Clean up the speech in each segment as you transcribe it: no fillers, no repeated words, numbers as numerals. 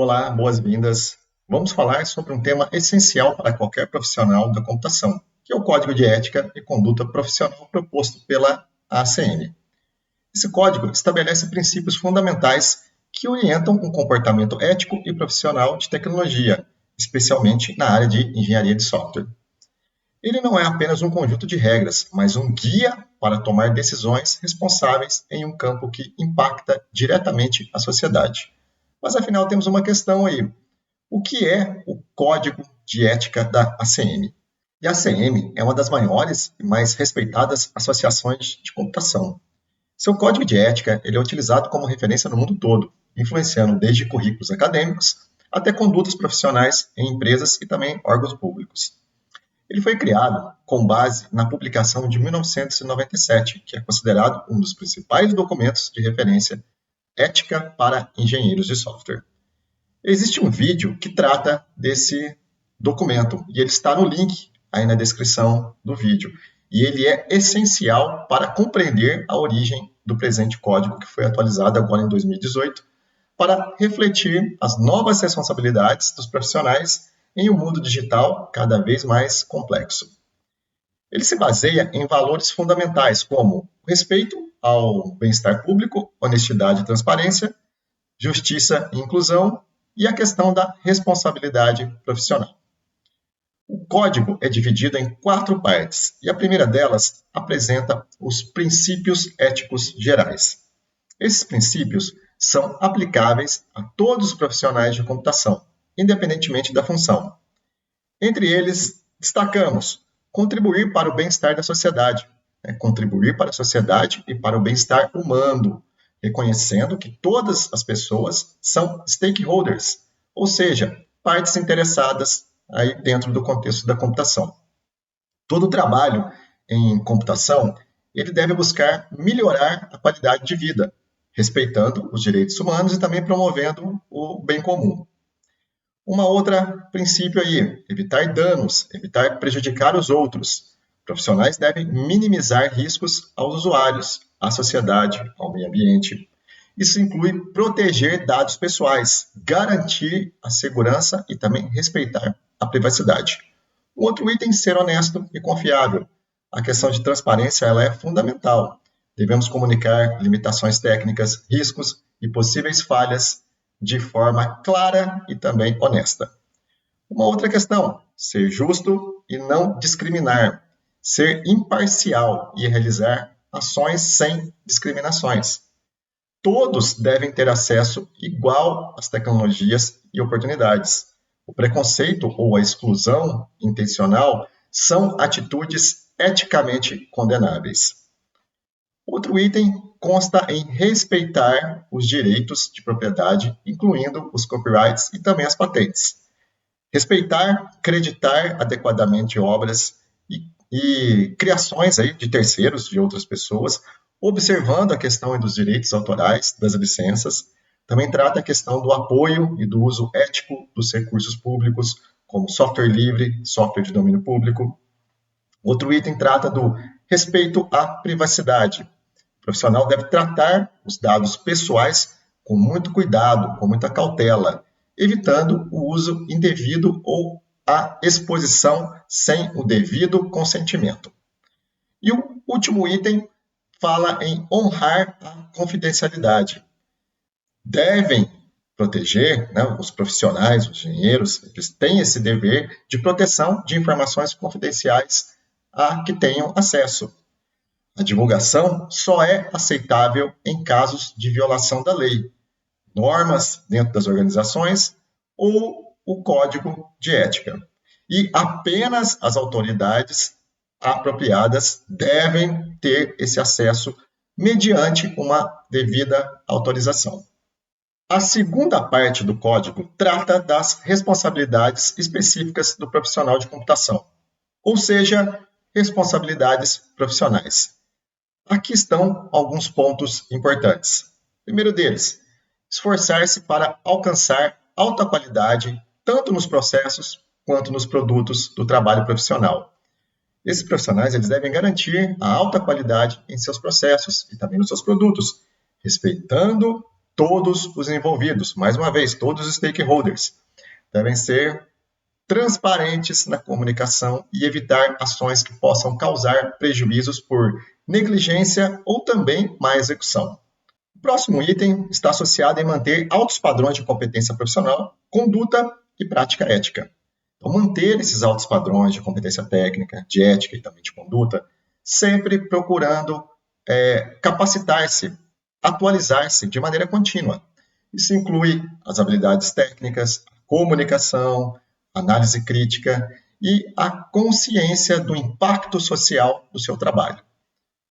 Olá, boas-vindas. Vamos falar sobre um tema essencial para qualquer profissional da computação, que é o Código de Ética e Conduta Profissional proposto pela ACM. Esse código estabelece princípios fundamentais que orientam um comportamento ético e profissional de tecnologia, especialmente na área de engenharia de software. Ele não é apenas um conjunto de regras, mas um guia para tomar decisões responsáveis em um campo que impacta diretamente a sociedade. Mas afinal temos uma questão aí. O que é o Código de Ética da ACM? E a ACM é uma das maiores e mais respeitadas associações de computação. Seu código de ética ele é utilizado como referência no mundo todo, influenciando desde currículos acadêmicos até condutas profissionais em empresas e também órgãos públicos. Ele foi criado com base na publicação de 1997, que é considerado um dos principais documentos de referência ética para engenheiros de software. Existe um vídeo que trata desse documento e ele está no link aí na descrição do vídeo. E ele é essencial para compreender a origem do presente código que foi atualizado agora em 2018 para refletir as novas responsabilidades dos profissionais em um mundo digital cada vez mais complexo. Ele se baseia em valores fundamentais como respeito ao bem-estar público, honestidade e transparência, justiça e inclusão e a questão da responsabilidade profissional. O código é dividido em 4 partes e a primeira delas apresenta os princípios éticos gerais. Esses princípios são aplicáveis a todos os profissionais de computação, independentemente da função. Entre eles, destacamos contribuir para o bem-estar da sociedade, contribuir para a sociedade e para o bem-estar humano, reconhecendo que todas as pessoas são stakeholders, ou seja, partes interessadas aí dentro do contexto da computação. Todo trabalho em computação, ele deve buscar melhorar a qualidade de vida, respeitando os direitos humanos e também promovendo o bem comum. Uma outra princípio aí, evitar danos, evitar prejudicar os outros. Profissionais devem minimizar riscos aos usuários, à sociedade, ao meio ambiente. Isso inclui proteger dados pessoais, garantir a segurança e também respeitar a privacidade. Um outro item, ser honesto e confiável. A questão de transparência ela é fundamental. Devemos comunicar limitações técnicas, riscos e possíveis falhas de forma clara e também honesta. Uma outra questão, ser justo e não discriminar. Ser imparcial e realizar ações sem discriminações. Todos devem ter acesso igual às tecnologias e oportunidades. O preconceito ou a exclusão intencional são atitudes eticamente condenáveis. Outro item consta em respeitar os direitos de propriedade, incluindo os copyrights e também as patentes. Respeitar, creditar adequadamente obras e criações aí de terceiros, de outras pessoas, observando a questão dos direitos autorais, das licenças. Também trata a questão do apoio e do uso ético dos recursos públicos, como software livre, software de domínio público. Outro item trata do respeito à privacidade. O profissional deve tratar os dados pessoais com muito cuidado, com muita cautela, evitando o uso indevido ou a exposição sem o devido consentimento. E o último item fala em honrar a confidencialidade. Devem proteger, os profissionais, os engenheiros, eles têm esse dever de proteção de informações confidenciais a que tenham acesso. A divulgação só é aceitável em casos de violação da lei, normas dentro das organizações ou o código de ética. E apenas as autoridades apropriadas devem ter esse acesso mediante uma devida autorização. A segunda parte do código trata das responsabilidades específicas do profissional de computação, ou seja, responsabilidades profissionais. Aqui estão alguns pontos importantes. Primeiro deles, esforçar-se para alcançar alta qualidade tanto nos processos quanto nos produtos do trabalho profissional. Esses profissionais eles devem garantir a alta qualidade em seus processos e também nos seus produtos, respeitando todos os envolvidos, mais uma vez, todos os stakeholders, devem ser transparentes na comunicação e evitar ações que possam causar prejuízos por negligência ou também má execução. O próximo item está associado em manter altos padrões de competência profissional, conduta e prática ética. Então, manter esses altos padrões de competência técnica, de ética e também de conduta, sempre procurando capacitar-se, atualizar-se de maneira contínua. Isso inclui as habilidades técnicas, comunicação, análise crítica e a consciência do impacto social do seu trabalho.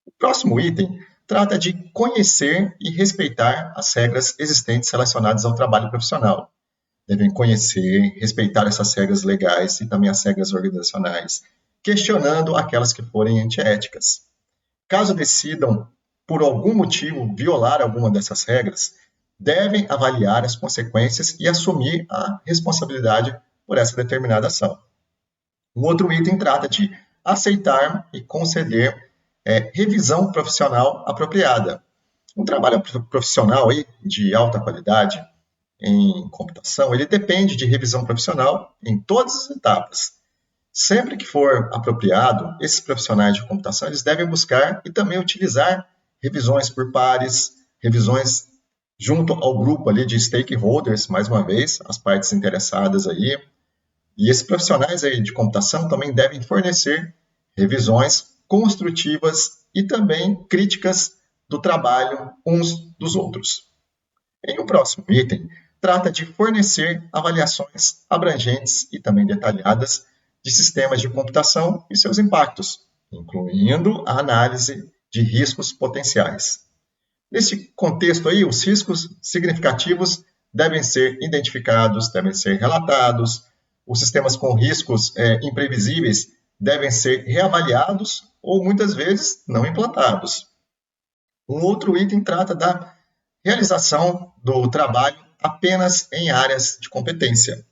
O próximo item trata de conhecer e respeitar as regras existentes relacionadas ao trabalho profissional. Devem conhecer, respeitar essas regras legais e também as regras organizacionais, questionando aquelas que forem antiéticas. Caso decidam, por algum motivo, violar alguma dessas regras, devem avaliar as consequências e assumir a responsabilidade por essa determinada ação. Um outro item trata de aceitar e conceder revisão profissional apropriada. Um trabalho profissional aí, de alta qualidade em computação, ele depende de revisão profissional em todas as etapas. Sempre que for apropriado, esses profissionais de computação eles devem buscar e também utilizar revisões por pares, revisões junto ao grupo ali de stakeholders, mais uma vez, as partes interessadas aí. E esses profissionais aí de computação também devem fornecer revisões construtivas e também críticas do trabalho uns dos outros. Em um próximo item, trata de fornecer avaliações abrangentes e também detalhadas de sistemas de computação e seus impactos, incluindo a análise de riscos potenciais. Nesse contexto aí, os riscos significativos devem ser identificados, devem ser relatados, os sistemas com riscos imprevisíveis devem ser reavaliados ou, muitas vezes, não implantados. Um outro item trata da realização do trabalho apenas em áreas de competência.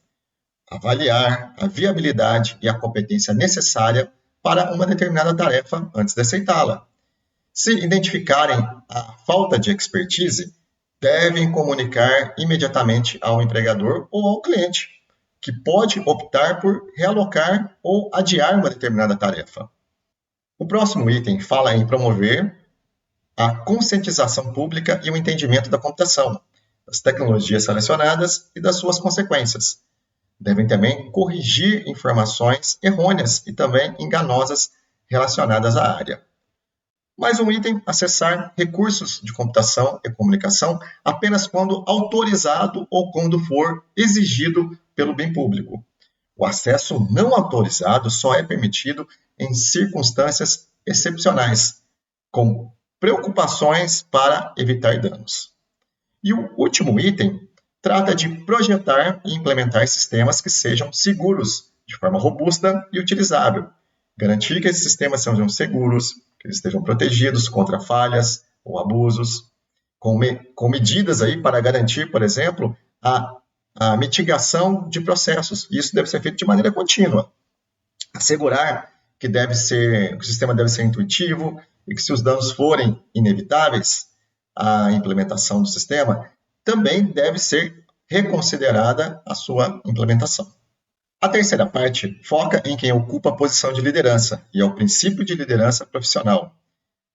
Avaliar a viabilidade e a competência necessária para uma determinada tarefa antes de aceitá-la. Se identificarem a falta de expertise, devem comunicar imediatamente ao empregador ou ao cliente, que pode optar por realocar ou adiar uma determinada tarefa. O próximo item fala em promover a conscientização pública e o entendimento da computação, das tecnologias selecionadas e das suas consequências. Devem também corrigir informações errôneas e também enganosas relacionadas à área. Mais um item, acessar recursos de computação e comunicação apenas quando autorizado ou quando for exigido pelo bem público. O acesso não autorizado só é permitido em circunstâncias excepcionais, com preocupações para evitar danos. E o último item trata de projetar e implementar sistemas que sejam seguros, de forma robusta e utilizável. Garantir que esses sistemas sejam seguros, que eles estejam protegidos contra falhas ou abusos, com medidas aí para garantir, por exemplo, a mitigação de processos. Isso deve ser feito de maneira contínua. Assegurar que o sistema deve ser intuitivo e que, se os danos forem inevitáveis, a implementação do sistema também deve ser reconsiderada a sua implementação. A terceira parte foca em quem ocupa a posição de liderança e é o princípio de liderança profissional.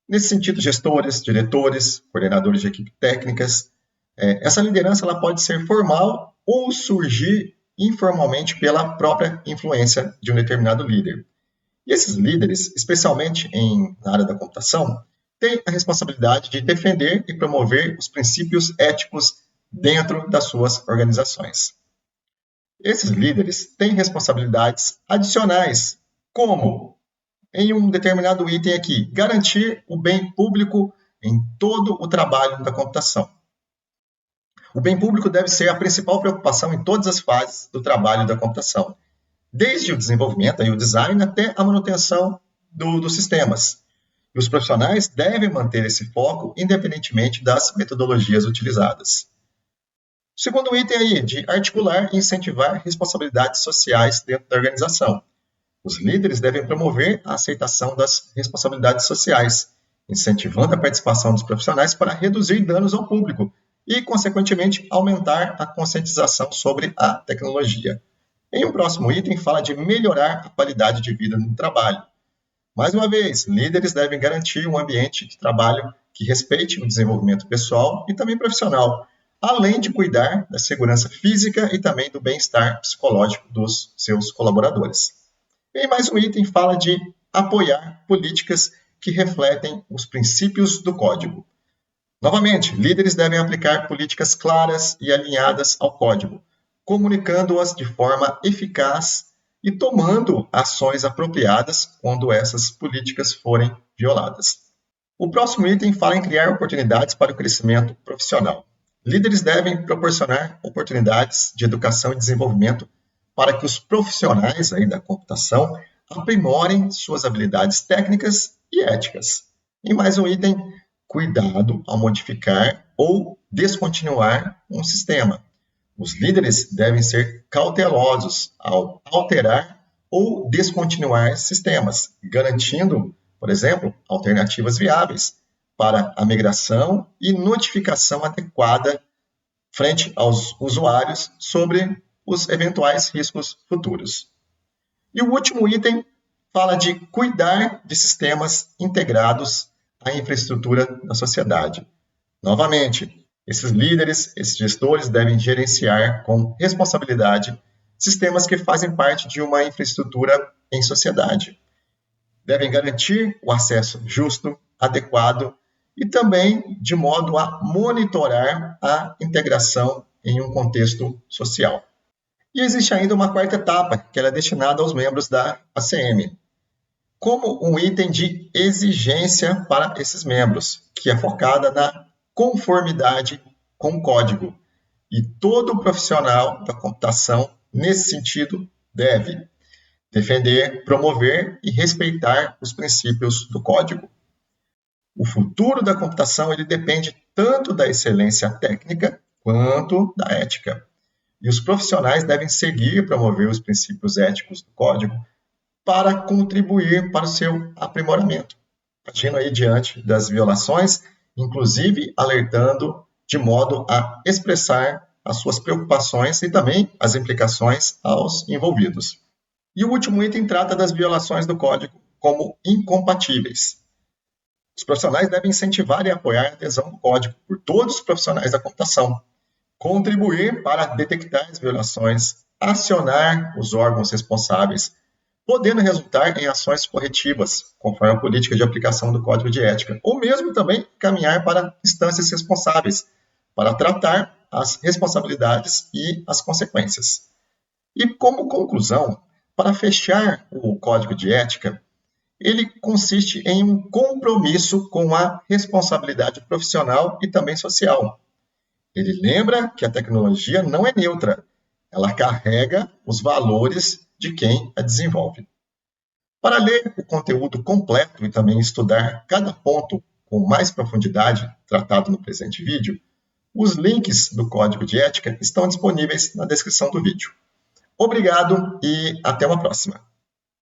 Nesse sentido, gestores, diretores, coordenadores de equipe técnicas, essa liderança ela pode ser formal ou surgir informalmente pela própria influência de um determinado líder. E esses líderes, especialmente na área da computação, têm a responsabilidade de defender e promover os princípios éticos dentro das suas organizações. Esses líderes têm responsabilidades adicionais, como, em um determinado item aqui, garantir o bem público em todo o trabalho da computação. O bem público deve ser a principal preocupação em todas as fases do trabalho da computação, desde o desenvolvimento e o design até a manutenção dos sistemas. E os profissionais devem manter esse foco independentemente das metodologias utilizadas. O segundo item aí, de articular e incentivar responsabilidades sociais dentro da organização. Os líderes devem promover a aceitação das responsabilidades sociais, incentivando a participação dos profissionais para reduzir danos ao público e, consequentemente, aumentar a conscientização sobre a tecnologia. Em um próximo item, fala de melhorar a qualidade de vida no trabalho. Mais uma vez, líderes devem garantir um ambiente de trabalho que respeite o desenvolvimento pessoal e também profissional, além de cuidar da segurança física e também do bem-estar psicológico dos seus colaboradores. E mais um item fala de apoiar políticas que refletem os princípios do código. Novamente, líderes devem aplicar políticas claras e alinhadas ao código, comunicando-as de forma eficaz e tomando ações apropriadas quando essas políticas forem violadas. O próximo item fala em criar oportunidades para o crescimento profissional. Líderes devem proporcionar oportunidades de educação e desenvolvimento para que os profissionais da computação aprimorem suas habilidades técnicas e éticas. E mais um item, cuidado ao modificar ou descontinuar um sistema. Os líderes devem ser cautelosos ao alterar ou descontinuar sistemas, garantindo, por exemplo, alternativas viáveis para a migração e notificação adequada frente aos usuários sobre os eventuais riscos futuros. E o último item fala de cuidar de sistemas integrados à infraestrutura da sociedade. Novamente, esses líderes, esses gestores devem gerenciar com responsabilidade sistemas que fazem parte de uma infraestrutura em sociedade. Devem garantir o acesso justo, adequado e também de modo a monitorar a integração em um contexto social. E existe ainda uma quarta etapa, que é destinada aos membros da ACM, como um item de exigência para esses membros, que é focada na conformidade com o código. E todo profissional da computação, nesse sentido, deve defender, promover e respeitar os princípios do código. O futuro da computação ele depende tanto da excelência técnica quanto da ética. E os profissionais devem seguir e promover os princípios éticos do código para contribuir para o seu aprimoramento, agindo aí diante das violações, inclusive alertando de modo a expressar as suas preocupações e também as implicações aos envolvidos. E o último item trata das violações do código como incompatíveis. Os profissionais devem incentivar e apoiar a adesão ao código por todos os profissionais da computação, contribuir para detectar as violações, acionar os órgãos responsáveis, podendo resultar em ações corretivas, conforme a política de aplicação do Código de Ética, ou mesmo também caminhar para instâncias responsáveis, para tratar as responsabilidades e as consequências. E como conclusão, para fechar o Código de Ética, ele consiste em um compromisso com a responsabilidade profissional e também social. Ele lembra que a tecnologia não é neutra, ela carrega os valores de quem a desenvolve. Para ler o conteúdo completo e também estudar cada ponto com mais profundidade tratado no presente vídeo, os links do Código de Ética estão disponíveis na descrição do vídeo. Obrigado e até uma próxima.